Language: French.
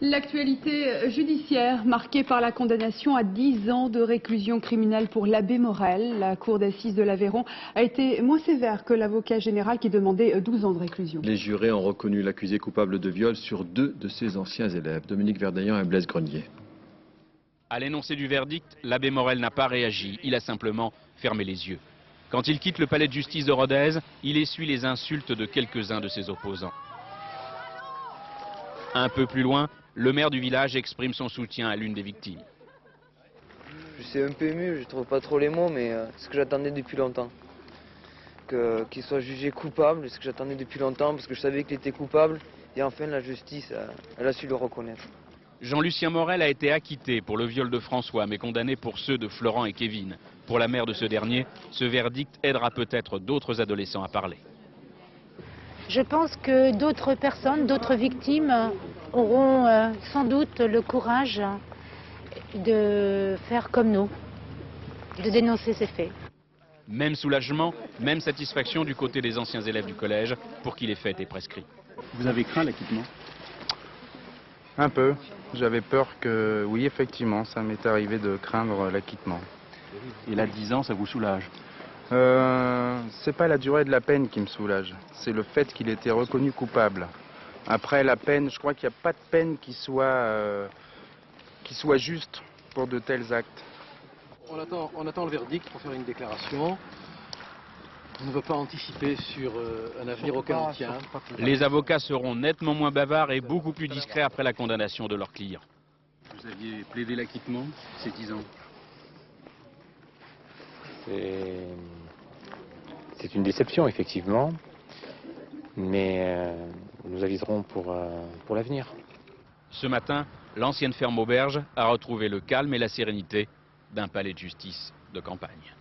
L'actualité judiciaire marquée par la condamnation à 10 ans de réclusion criminelle pour l'abbé Morel. La cour d'assises de l'Aveyron a été moins sévère que l'avocat général qui demandait 12 ans de réclusion. Les jurés ont reconnu l'accusé coupable de viol sur 2 de ses anciens élèves, Dominique Verdaillan et Blaise Grenier. À l'énoncé du verdict, l'abbé Morel n'a pas réagi, il a simplement fermé les yeux. Quand il quitte le palais de justice de Rodez, il essuie les insultes de quelques-uns de ses opposants. Un peu plus loin, le maire du village exprime son soutien à l'une des victimes. Je suis un peu ému, je trouve pas trop les mots, mais c'est ce que j'attendais depuis longtemps. Qu'il soit jugé coupable, c'est ce que j'attendais depuis longtemps, parce que je savais qu'il était coupable, et enfin la justice, elle a su le reconnaître. Jean-Lucien Morel a été acquitté pour le viol de François, mais condamné pour ceux de Florent et Kevin. Pour la mère de ce dernier, ce verdict aidera peut-être d'autres adolescents à parler. Je pense que d'autres personnes, d'autres victimes auront sans doute le courage de faire comme nous, de dénoncer ces faits. Même soulagement, même satisfaction du côté des anciens élèves du collège pour qui les faits étaient prescrits. Vous avez craint l'acquittement? Un peu. J'avais peur que, oui, effectivement, ça m'est arrivé de craindre l'acquittement. Et là, 10 ans, ça vous soulage? C'est pas la durée de la peine qui me soulage, c'est le fait qu'il ait été reconnu coupable. Après la peine, je crois qu'il n'y a pas de peine qui soit juste pour de tels actes. On attend le verdict pour faire une déclaration. On ne veut pas anticiper sur un avenir auquel on tient. Les avocats seront nettement moins bavards et beaucoup plus discrets après la condamnation de leurs clients. Vous aviez plaidé l'acquittement, ces 10 ans? C'est une déception, effectivement, mais nous aviserons pour l'avenir. Ce matin, l'ancienne ferme auberge a retrouvé le calme et la sérénité d'un palais de justice de campagne.